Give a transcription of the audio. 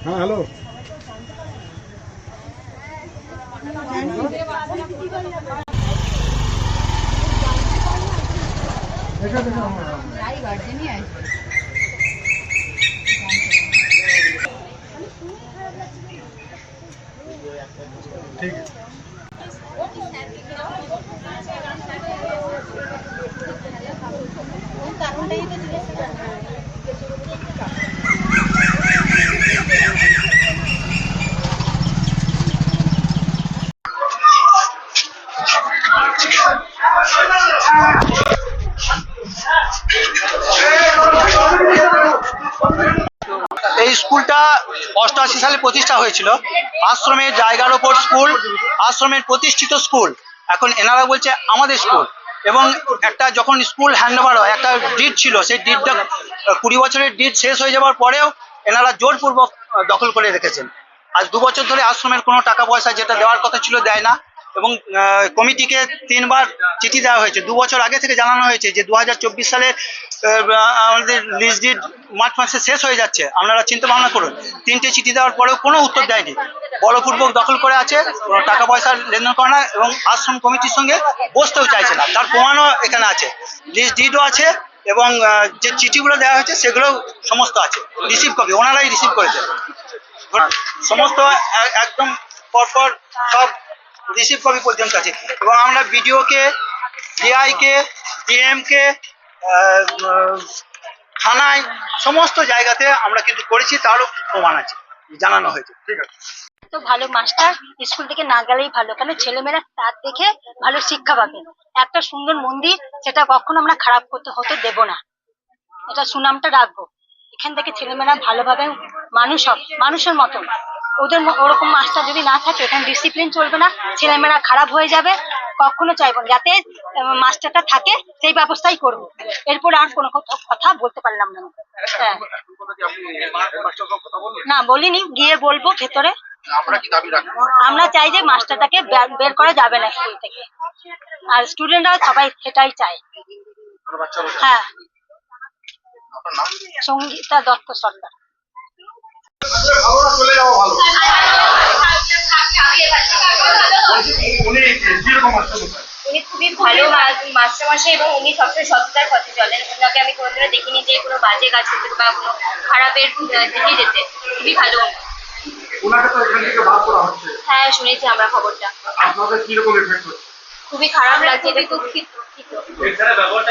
हाँ हेलो ठीक है এই স্কুলটা 88 সালে প্রতিষ্ঠা হয়েছিল। আশ্রমের জায়গার ওপর স্কুল, আশ্রমের প্রতিষ্ঠিত স্কুল। এখন এনারা বলছে আমাদের স্কুল, এবং একটা যখন স্কুল হ্যান্ডওভার হয়, একটা ডিড ছিল, সেই ডিডটা 20 বছরের ডিড শেষ হয়ে যাওয়ার পরেও এনারা জোরপূর্বক দখল করে রেখেছেন। আজ 2 বছর ধরে আশ্রমের কোনো টাকা পয়সা যেটা দেওয়ার কথা ছিল দেয় না, এবং কমিটিকে 3 বার চিঠি দেওয়া হয়েছে। 2 বছর আগে থেকে জানানো হয়েছে যে 2024 সালে আমাদের লিজ ডিড মার্চ মাসে শেষ হয়ে যাচ্ছে, আপনারা চিন্তা ভাবনা করুন। 3টে চিঠি দেওয়ার পরেও কোনো উত্তর দেয়নি, বলপূর্বক দখল করে আছে, টাকা পয়সার লেনদেন করে না, এবং আশ্রম কমিটির সঙ্গে বসতেও চাইছে না। তার প্রমাণও এখানে আছে, লিজ ডিডও আছে, এবং যে চিঠিগুলো দেওয়া হয়েছে সেগুলো সমস্ত আছে, রিসিভ কপি ওনারাই রিসিভ করেছে সমস্ত, একদম পরপর সব রিসিভ কপি পর্যন্ত আছে। এবং আমরা বিডিওকে, ডিআইকে, ডিএমকে, থানায়, সমস্ত জায়গাতে আমরা কিন্তু করেছি, তারও প্রমাণ আছে, জানানো হয়েছে। ঠিক আছে, তো ভালো মাস্টার স্কুল থেকে না গেলেই ভালো, কারণ ছেলেমেয়েরা তার দেখে ভালো শিক্ষা পাবে। একটা সুন্দর মন্দির, সেটা কখনো আমরা খারাপ করতে হতে দেব না, এটা সুনামটা রাখবো। এখান থেকে ছেলেমেয়েরা ভালোভাবে মানুষ হবে, মানুষের মতন। ওদের ওরকম মাস্টার যদি না থাকে, এখানে ডিসিপ্লিন চলবে না, ছেলেমেয়েরা খারাপ হয়ে যাবে। কখনো চাইবো না যাতে মাস্টারটা থাকে, সেই ব্যবস্থাই করবো। এরপর আর কোনো কথা বলতে পারলাম না। হ্যাঁ, না বলিনি, গিয়ে বলবো ভেতরে। আমরা চাই যে মাস্টারটাকে বের করা যাবে না স্কুল থেকে, আর স্টুডেন্টরা সবাই সেটাই চায়। হ্যাঁ, সঙ্গীতা দত্ত সরকার। উনি খুবই ভালো মাস্টারমশাই, এবং উনি সবসময় সততার পথে চলেন। ওনাকে আমি কোনোদিনও দেখিনি যে কোনো বাজে কাজ করতে বা কোনো খারাপের দিকে যেতে। খুবই ভালো। হ্যাঁ, শুনেছি আমরা খবরটা। খুবই খারাপ লাগছে, এটা খুব দুঃখিত। হেড স্যারের ব্যবহার